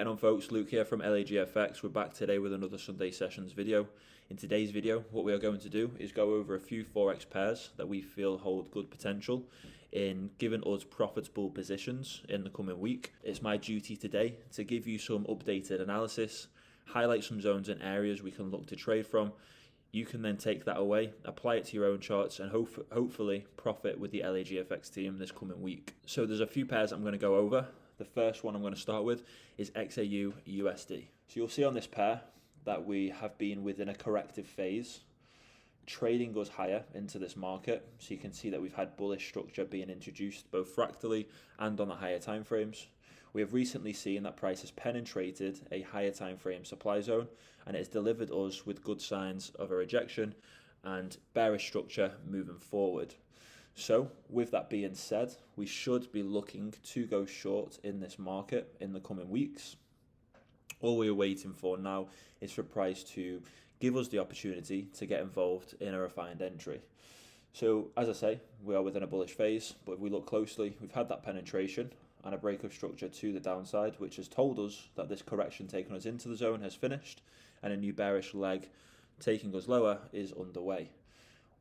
getting on, folks? Luke here from LAGFX. We're back today with another Sunday Sessions video. In today's video, what we are going to do is go over a few Forex pairs that we feel hold good potential in giving us profitable positions in the coming week. It's my duty today to give you some updated analysis, highlight some zones and areas we can look to trade from. You can then take that away, apply it to your own charts, and hopefully profit with the LAGFX team this coming week. So there's a few pairs I'm going to go over. The first one I'm going to start with is XAU USD. So you'll see on this pair that we have been within a corrective phase. Trading goes higher into this market. So you can see that we've had bullish structure being introduced both fractally and on the higher time frames. We have recently seen that price has penetrated a higher time frame supply zone, and it has delivered us with good signs of a rejection and bearish structure moving forward. So with that being said, we should be looking to go short in this market in the coming weeks. All we're waiting for now is for price to give us the opportunity to get involved in a refined entry. So as I say, we are within a bullish phase, but if we look closely, we've had that penetration and a break of structure to the downside, which has told us that this correction taking us into the zone has finished and a new bearish leg taking us lower is underway.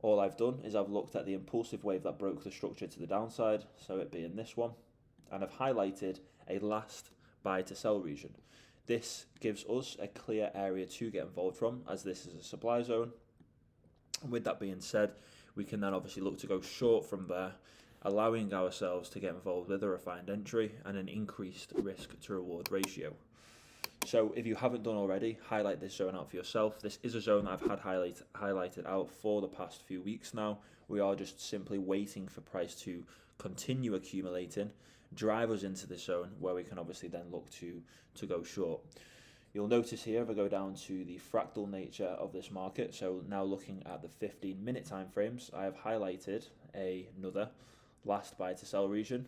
All I've done is I've looked at the impulsive wave that broke the structure to the downside, so it being this one, and I've highlighted a last buy to sell region. This gives us a clear area to get involved from, as this is a supply zone. And with that being said, we can then obviously look to go short from there, allowing ourselves to get involved with a refined entry and an increased risk to reward ratio. So if you haven't done already, highlight this zone out for yourself. This is a zone that I've had highlighted out for the past few weeks now. We are just simply waiting for price to continue accumulating, drive us into this zone where we can obviously then look to go short. You'll notice here, if I go down to the fractal nature of this market, so now looking at the 15-minute time frames, I have highlighted another last buy to sell region.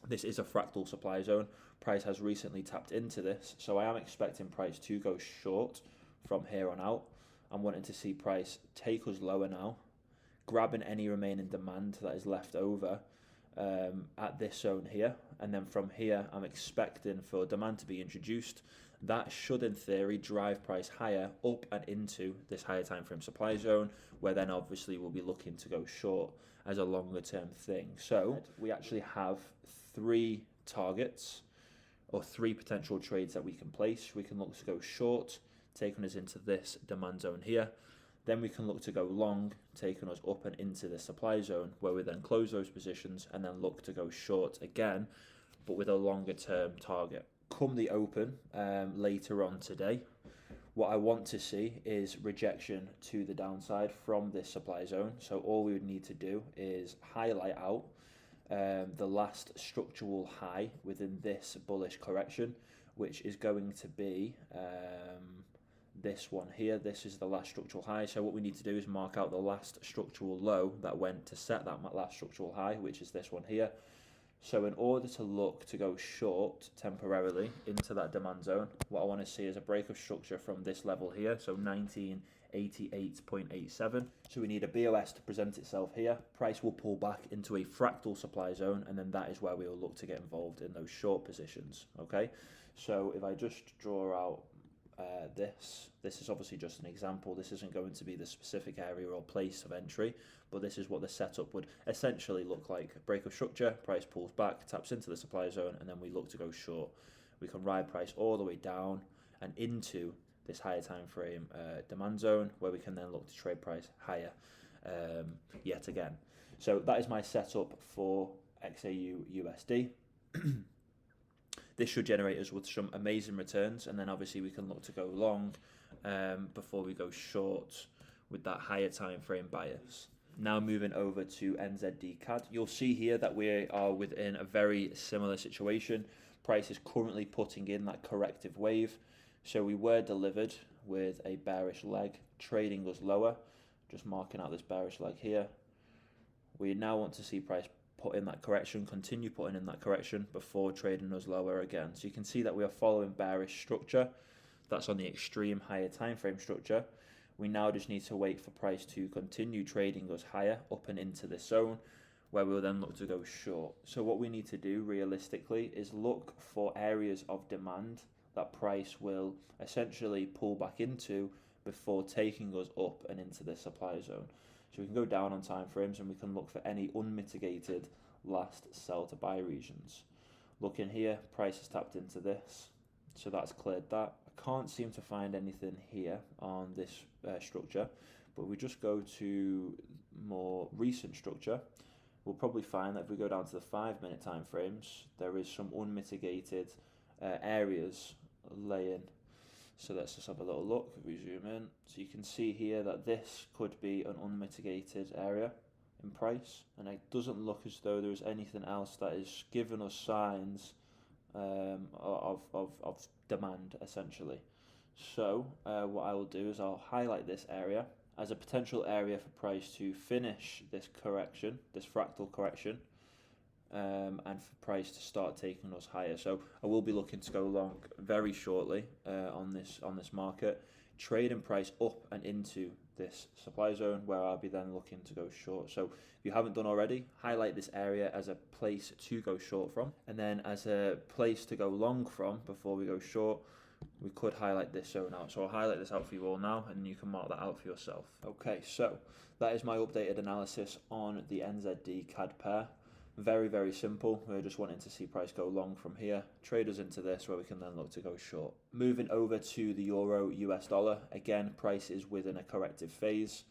This is a fractal supply zone. Price has recently tapped into this, so I am expecting price to go short from here on out. I'm wanting to see price take us lower now, grabbing any remaining demand that is left over at this zone here, and then from here I'm expecting for demand to be introduced. That should in theory drive price higher up and into this higher time frame supply zone, where then obviously we'll be looking to go short as a longer term thing. So we actually have three targets or three potential trades that we can place. We can look to go short, taking us into this demand zone here. Then we can look to go long, taking us up and into the supply zone, where we then close those positions and then look to go short again, but with a longer term target. Come the open later on today, what I want to see is rejection to the downside from this supply zone. So all we would need to do is highlight out the last structural high within this bullish correction, which is going to be this one here. This is the last structural high. So what we need to do is mark out the last structural low that went to set that last structural high, which is this one here. So in order to look to go short temporarily into that demand zone, what I want to see is a break of structure from this level here, so 1988.87. So we need a BOS to present itself here. Price will pull back into a fractal supply zone, and then that is where we will look to get involved in those short positions. Okay, so if I just draw out this is obviously just an example. This isn't going to be the specific area or place of entry, but this is what the setup would essentially look like. Break of structure, price pulls back, taps into the supply zone, and then we look to go short. We can ride price all the way down and into this higher time frame demand zone, where we can then look to trade price higher yet again. So that is my setup for XAU USD. This should generate us with some amazing returns, and then obviously we can look to go long before we go short with that higher time frame bias. Now moving over to NZD CAD, you'll see here that we are within a very similar situation. Price is currently putting in that corrective wave, so we were delivered with a bearish leg, trading us lower, just marking out this bearish leg here. We now want to see price put in that correction, continue putting in that correction before trading us lower again. So you can see that we are following bearish structure. That's on the extreme higher time frame structure. We now just need to wait for price to continue trading us higher up and into this zone, where we'll then look to go short. So what we need to do realistically is look for areas of demand that price will essentially pull back into before taking us up and into the supply zone. So we can go down on time frames and we can look for any unmitigated last sell to buy regions. Looking here, price has tapped into this, so that's cleared that. I can't seem to find anything here on this structure, but we just go to more recent structure, we'll probably find that if we go down to the 5-minute time frames, there is some unmitigated areas laying. So let's just have a little look if we zoom in. So you can see here that this could be an unmitigated area in price, and it doesn't look as though there's anything else that is giving us signs of demand essentially. So what I will do is I'll highlight this area as a potential area for price to finish this correction, this fractal correction, and for price to start taking us higher. So I will be looking to go long very shortly on this market, trading price up and into this supply zone, where I'll be then looking to go short. So if you haven't done already, highlight this area as a place to go short from, and then as a place to go long from before we go short, we could highlight this zone out. So I'll highlight this out for you all now, and you can mark that out for yourself. Okay, so that is my updated analysis on the NZD CAD pair. Very, very simple. We're just wanting to see price go long from here. Trade us into this where we can then look to go short. Moving over to the euro US dollar. Again, price is within a corrective phase.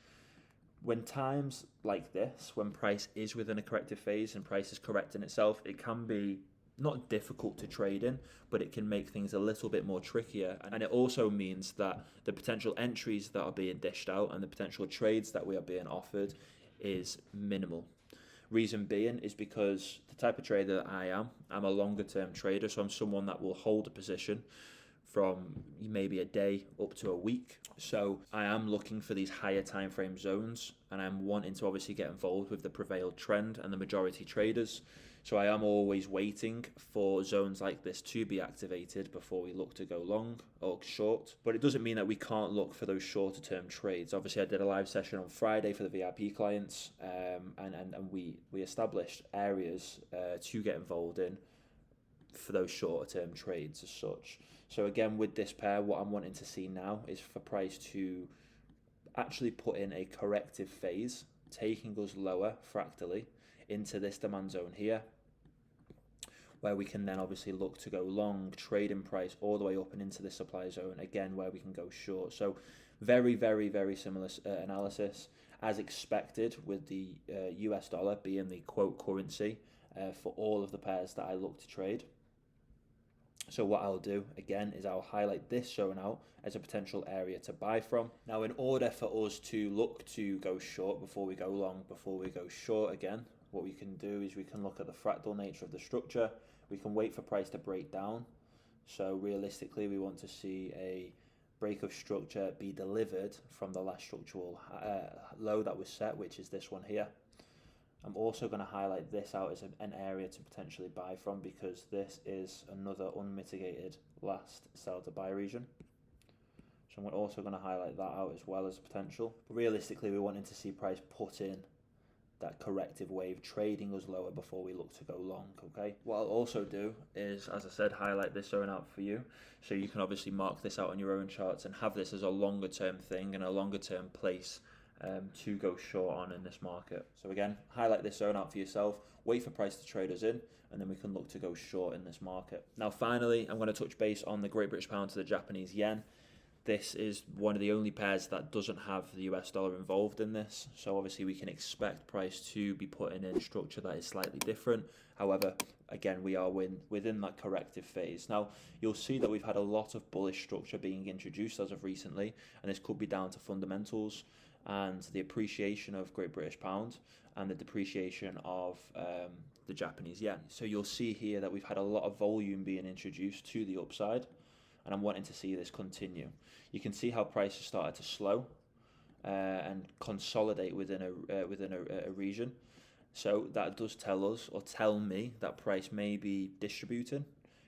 When times like this, when price is within a corrective phase and price is correcting itself, it can be not difficult to trade in, but it can make things a little bit more trickier. And it also means that the potential entries that are being dished out and the potential trades that we are being offered is minimal. Reason being is because the type of trader that I'm a longer term trader, so I'm someone that will hold a position from maybe a day up to a week. So I am looking for these higher time frame zones, and I'm wanting to obviously get involved with the prevailed trend and the majority traders. So I am always waiting for zones like this to be activated before we look to go long or short. But it doesn't mean that we can't look for those shorter term trades. Obviously I did a live session on Friday for the VIP clients, and we established areas to get involved in for those shorter term trades as such. So again, with this pair, what I'm wanting to see now is for price to actually put in a corrective phase, taking us lower fractally into this demand zone here, where we can then obviously look to go long, trading price all the way up and into the supply zone again, where we can go short. So very, very, very similar analysis as expected, with the US dollar being the quote currency for all of the pairs that I look to trade. So what I'll do again is I'll highlight this zone out as a potential area to buy from. Now, in order for us to look to go short before we go long, before we go short again, what we can do is we can look at the fractal nature of the structure. We can wait for price to break down. So realistically, we want to see a break of structure be delivered from the last structural low that was set, which is this one here. I'm also going to highlight this out as an area to potentially buy from, because this is another unmitigated last sell to buy region. So I'm also going to highlight that out as well as potential. But realistically, we're wanting to see price put in that corrective wave, trading us lower before we look to go long. Okay, what I'll also do is, as I said, highlight this zone out for you, so you can obviously mark this out on your own charts and have this as a longer term thing and a longer term place to go short on in this market. So again, highlight this zone out for yourself, wait for price to trade us in, and then we can look to go short in this market. Now finally, I'm going to touch base on the Great British Pound to the Japanese Yen. This is one of the only pairs that doesn't have the US dollar involved in this, so obviously we can expect price to be putting in a structure that is slightly different. However, again, we are within that corrective phase. Now, you'll see that we've had a lot of bullish structure being introduced as of recently, and this could be down to fundamentals and the appreciation of Great British Pound and the depreciation of the Japanese Yen. So you'll see here that we've had a lot of volume being introduced to the upside, and I'm wanting to see this continue. You can see how price has started to slow and consolidate within a region. So that does tell us, or tell me, that price may be distributing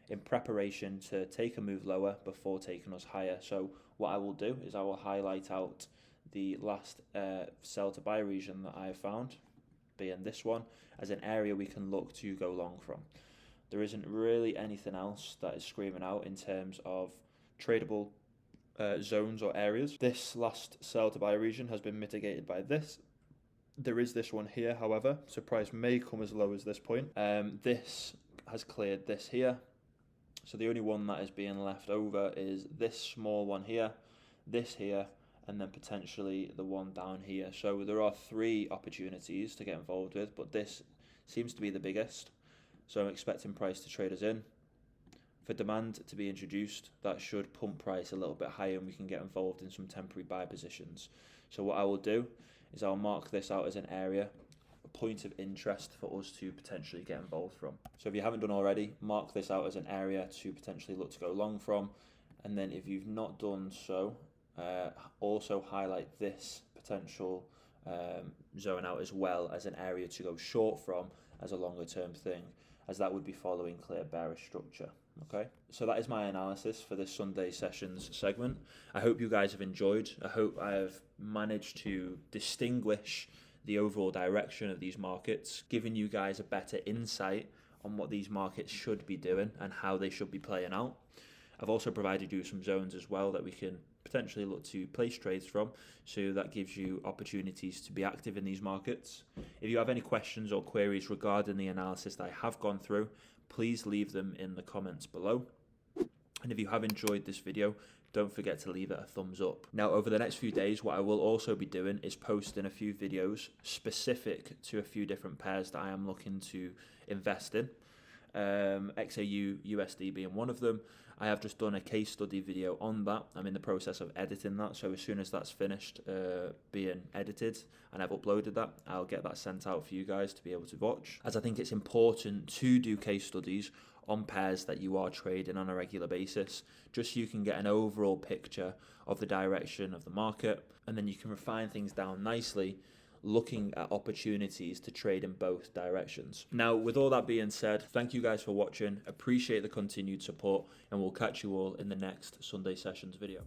in preparation to take a move lower before taking us higher. So what I will do is I will highlight out the last sell to buy region that I have found being this one, as an area we can look to go long from. There isn't really anything else that is screaming out in terms of tradable zones or areas. This last sell to buy region has been mitigated by this. There is this one here, however, so price may come as low as this point. This has cleared this here. So the only one that is being left over is this small one here, this here, and then potentially the one down here. So there are 3 opportunities to get involved with, but this seems to be the biggest. So I'm expecting price to trade us in. For demand to be introduced, that should pump price a little bit higher and we can get involved in some temporary buy positions. So what I will do is I'll mark this out as an area, a point of interest for us to potentially get involved from. So if you haven't done already, mark this out as an area to potentially look to go long from. And then if you've not done so, also highlight this potential zone out as well as an area to go short from as a longer term thing, as that would be following clear bearish structure. Okay, so that is my analysis for this Sunday sessions segment. I hope you guys have enjoyed. I hope I have managed to distinguish the overall direction of these markets, giving you guys a better insight on what these markets should be doing and how they should be playing out. I've also provided you some zones as well that we can potentially look to place trades from, so that gives you opportunities to be active in these markets. If you have any questions or queries regarding the analysis that I have gone through, please leave them in the comments below. And if you have enjoyed this video, don't forget to leave it a thumbs up. Now, over the next few days, what I will also be doing is posting a few videos specific to a few different pairs that I am looking to invest in. XAU USD being one of them. I have just done a case study video on that. I'm in the process of editing that, so as soon as that's finished being edited and I've uploaded that, I'll get that sent out for you guys to be able to watch, as I think it's important to do case studies on pairs that you are trading on a regular basis, just so you can get an overall picture of the direction of the market, and then you can refine things down nicely, looking at opportunities to trade in both directions. Now, with all that being said, thank you guys for watching. Appreciate the continued support, and we'll catch you all in the next Sunday sessions video.